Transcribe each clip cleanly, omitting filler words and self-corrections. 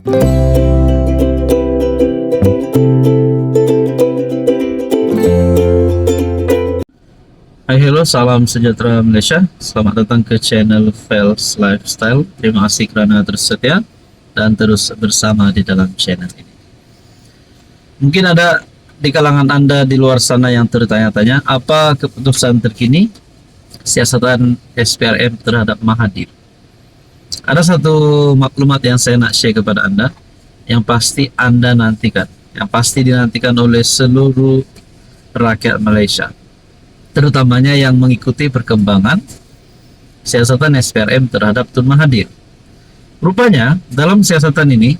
Hai, hello, salam sejahtera Malaysia. Selamat datang ke channel Fels Lifestyle. Terima kasih kerana tersedia dan terus bersama di dalam channel ini. Mungkin ada di kalangan Anda di luar sana yang tertanya-tanya, apa keputusan terkini siasatan SPRM terhadap Mahathir? Ada satu maklumat yang saya nak share kepada Anda, yang pasti Anda nantikan, yang pasti dinantikan oleh seluruh rakyat Malaysia, terutamanya yang mengikuti perkembangan siasatan SPRM terhadap Tun Mahathir. Rupanya dalam siasatan ini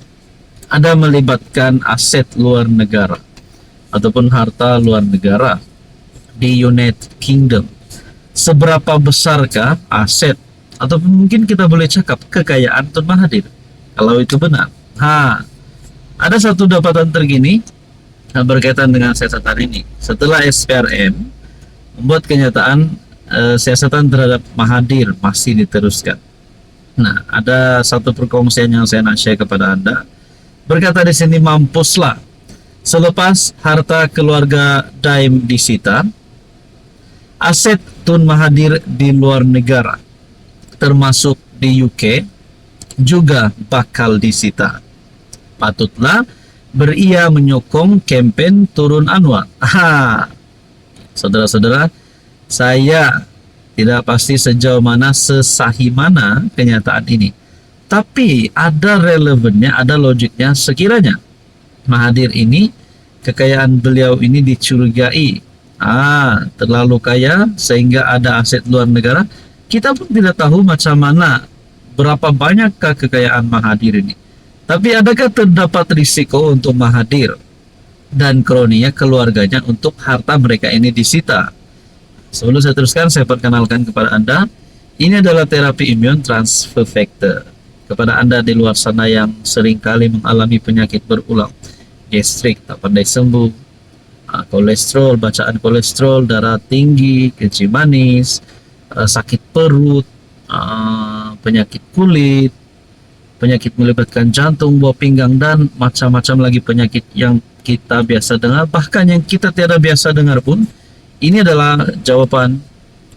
ada melibatkan aset luar negara ataupun harta luar negara di United Kingdom. Seberapa besarkah aset ataupun mungkin kita boleh cakap kekayaan Tun Mahathir kalau itu benar? Ada satu dapatan terkini berkaitan dengan siasatan ini. Setelah SPRM membuat kenyataan, siasatan terhadap Mahathir masih diteruskan. Nah, ada satu perkongsian yang saya nak share kepada Anda. Berkata di sini, mampuslah. Selepas harta keluarga Daim disita, aset Tun Mahathir di luar negara, termasuk di UK, juga bakal disita. Patutlah beria menyokong kempen Turun Anwar. Saudara-saudara, saya tidak pasti sejauh mana, sesahih mana kenyataan ini. Tapi ada relevannya, ada logiknya sekiranya Mahathir ini, kekayaan beliau ini dicurigai terlalu kaya sehingga ada aset luar negara. Kita pun tidak tahu macam mana, berapa banyakkah kekayaan Mahathir ini. Tapi adakah terdapat risiko untuk Mahathir dan kroninya, keluarganya, untuk harta mereka ini disita? Sebelum saya teruskan, saya perkenalkan kepada Anda, ini adalah terapi imun transfer factor. Kepada Anda di luar sana yang seringkali mengalami penyakit berulang, gastrik tak pandai sembuh, kolesterol, bacaan kolesterol, darah tinggi, kencing manis, sakit perut, penyakit kulit, penyakit melibatkan jantung, buah pinggang, dan macam-macam lagi penyakit yang kita biasa dengar, bahkan yang kita tiada biasa dengar pun. Ini adalah jawaban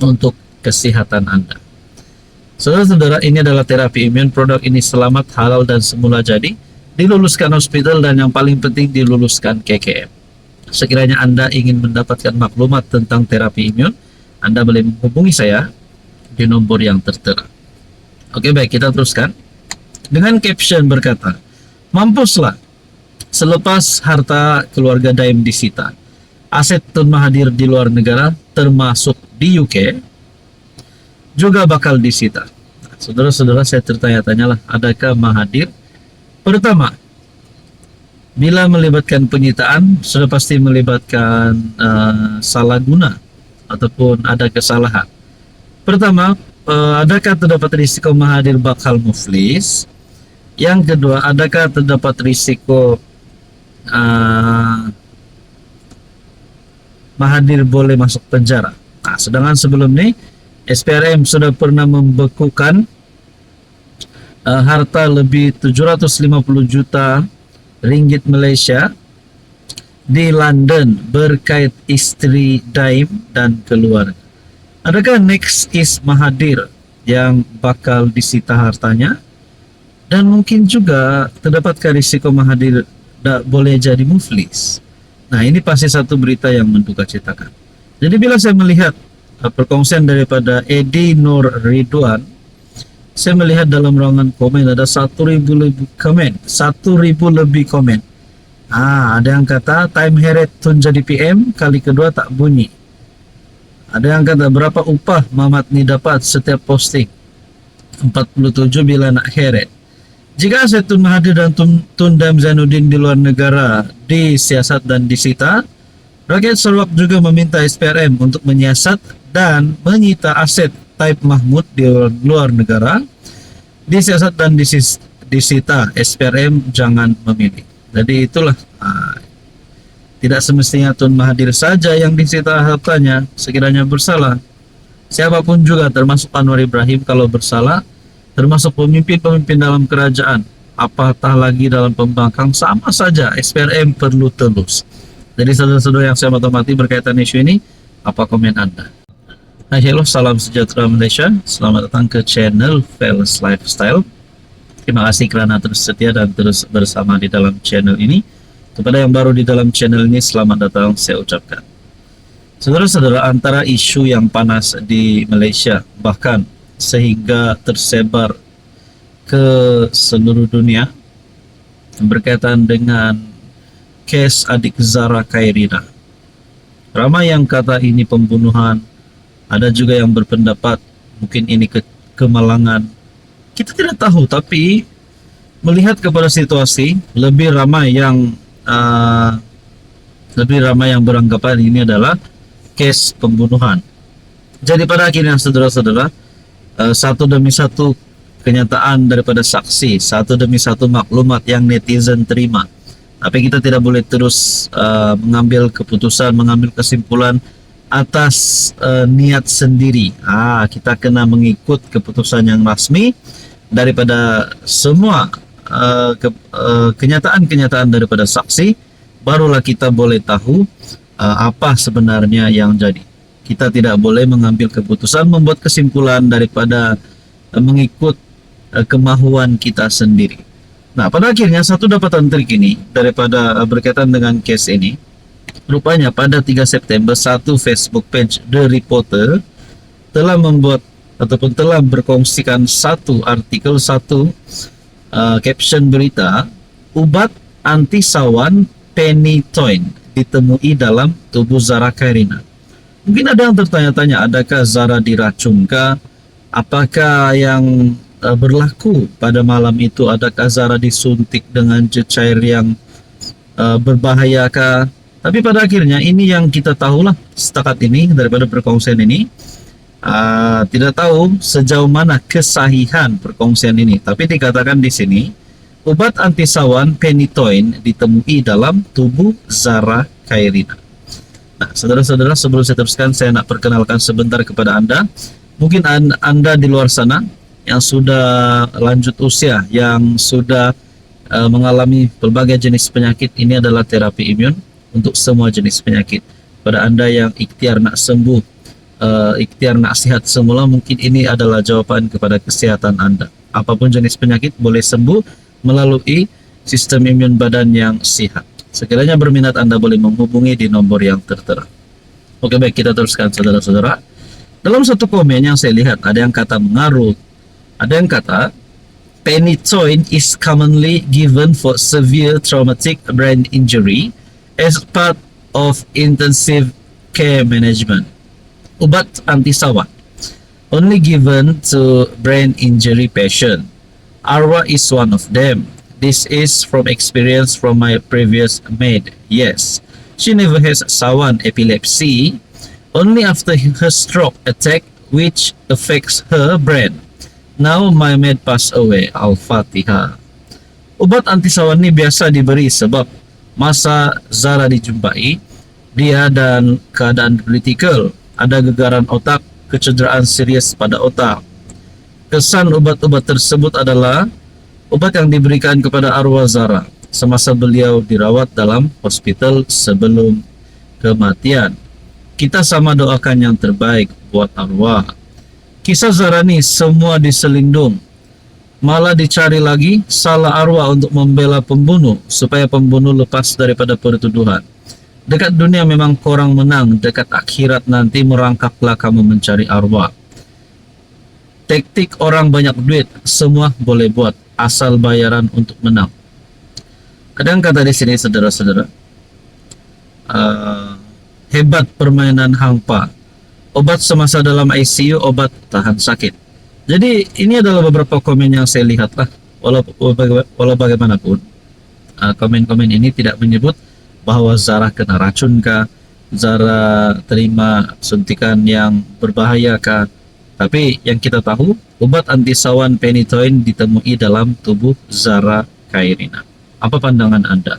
untuk kesehatan Anda. Saudara-saudara, ini adalah terapi imun. Produk ini selamat, halal, dan semula jadi, diluluskan hospital, dan yang paling penting diluluskan KKM. Sekiranya Anda ingin mendapatkan maklumat tentang terapi imun, Anda boleh menghubungi saya di nomor yang tertera. Oke, baik, kita teruskan dengan caption berkata, mampuslah. Selepas harta keluarga Daim disita, aset Tun Mahathir di luar negara, termasuk di UK, juga bakal disita. Saudara-saudara, saya tertanya-tanyalah, adakah Mahathir? Pertama, bila melibatkan penyitaan, sudah pasti melibatkan salah guna ataupun ada kesalahan. Pertama, adakah terdapat risiko Mahathir bakal muflis? Yang kedua, adakah terdapat risiko Mahathir boleh masuk penjara? Sedangkan sebelum ini SPRM sudah pernah membekukan harta lebih 750 juta ringgit Malaysia di London berkait isteri Daim dan keluarga. Adakah next is Mahathir yang bakal disita hartanya? Dan mungkin juga terdapatkah risiko Mahathir boleh jadi muflis? Nah, ini pasti satu berita yang mendukacitakan. Jadi bila saya melihat perkongsian daripada Edi Nur Ridwan, saya melihat dalam ruangan komen ada 1,000 lebih komen. 1,000 lebih komen. Ada yang kata time heret Tun jadi PM, kali kedua tak bunyi. Ada yang kata berapa upah Mamat ni dapat setiap posting? 47 bila nak heret. Jika aset Tun Mahathir dan Tun Daim Zainuddin di luar negara disiasat dan disita, rakyat Sarawak juga meminta SPRM untuk menyiasat dan menyita aset Taib Mahmud di luar negara, disiasat dan disita. SPRM jangan memilih. Jadi itulah, tidak semestinya Tun Mahathir saja yang disita hartanya sekiranya bersalah. Siapapun juga, termasuk Anwar Ibrahim kalau bersalah, termasuk pemimpin-pemimpin dalam kerajaan, apatah lagi dalam pembangkang, sama saja SPRM perlu telus. Jadi saudara-saudara yang saya hormati berkaitan isu ini, apa komen Anda? Hai, hello, salam sejahtera Malaysia. Selamat datang ke channel Fels Lifestyle. Terima kasih kerana terus setia dan terus bersama di dalam channel ini. Kepada yang baru di dalam channel ini, selamat datang saya ucapkan. Saudara-saudara, antara isu yang panas di Malaysia, bahkan sehingga tersebar ke seluruh dunia, berkaitan dengan kes adik Zara Khairina. Ramai yang kata ini pembunuhan, ada juga yang berpendapat mungkin ini kemalangan. Kita tidak tahu, tapi melihat kepada situasi, lebih ramai yang beranggapan ini adalah kes pembunuhan. Jadi pada akhirnya saudara-saudara, satu demi satu kenyataan daripada saksi, satu demi satu maklumat yang netizen terima. Tapi kita tidak boleh terus mengambil keputusan, mengambil kesimpulan atas niat sendiri. Kita kena mengikut keputusan yang rasmi daripada semua kenyataan-kenyataan daripada saksi. Barulah kita boleh tahu apa sebenarnya yang jadi. Kita tidak boleh mengambil keputusan, membuat kesimpulan daripada mengikut kemahuan kita sendiri. Nah, pada akhirnya satu dapatan terkini daripada berkaitan dengan kes ini, rupanya pada 3 September satu Facebook page The Reporter telah membuat ataupun telah berkongsikan satu artikel, satu caption berita, ubat anti sawan phenytoin ditemui dalam tubuh Zara Khairina. Mungkin ada yang tertanya-tanya, adakah Zara diracunkah? Apakah yang berlaku pada malam itu? Adakah Zara disuntik dengan cecair yang berbahayakah? Tapi pada akhirnya ini yang kita tahulah setakat ini daripada perkongsian ini. Tidak tahu sejauh mana kesahihan perkongsian ini, tapi dikatakan di sini ubat anti sawan phenytoin ditemui dalam tubuh Zara Khairina. Nah, saudara-saudara, sebelum saya teruskan, saya nak perkenalkan sebentar kepada Anda. Mungkin Anda di luar sana yang sudah lanjut usia, yang sudah mengalami berbagai jenis penyakit. Ini adalah terapi imun untuk semua jenis penyakit. Pada Anda yang ikhtiar nak sembuh, ikhtiar nak sihat semula, mungkin ini adalah jawaban kepada kesehatan Anda. Apapun jenis penyakit boleh sembuh melalui sistem imun badan yang sihat. Sekiranya berminat, Anda boleh menghubungi di nomor yang tertera. Oke, baik, kita teruskan saudara-saudara. Dalam satu komen yang saya lihat, ada yang kata mengarut, ada yang kata phenytoin is commonly given for severe traumatic brain injury as part of intensive care management. Ubat anti sawan only given to brain injury patient. Arwa is one of them. This is from experience from my previous maid. Yes, she never has sawan epilepsy, only after her stroke attack which affects her brain. Now my maid passed away. Al-Fatihah. Ubat anti sawan ini biasa diberi sebab masa Zara dijumpai, dia dan keadaan kritikal, ada gegaran otak, kecederaan serius pada otak. Kesan ubat-ubat tersebut adalah ubat yang diberikan kepada arwah Zara semasa beliau dirawat dalam hospital sebelum kematian. Kita sama doakan yang terbaik buat arwah. Kisah Zara ni semua diselindung, malah dicari lagi salah arwah untuk membela pembunuh supaya pembunuh lepas daripada pertuduhan. Dekat dunia memang korang menang, dekat akhirat nanti merangkaklah kamu mencari arwah. Taktik orang banyak duit semua boleh buat, asal bayaran untuk menang. Kadang kata di sini saudara-saudara, hebat permainan hangpa. Obat semasa dalam ICU, obat tahan sakit. Jadi ini adalah beberapa komen yang saya lihat lah. Walau bagaimanapun, komen-komen ini tidak menyebut bahwa Zara kena racun kah, Zara terima suntikan yang berbahaya kah. Tapi yang kita tahu, obat anti sawan phenytoin ditemui dalam tubuh Zara Khairina. Apa pandangan Anda?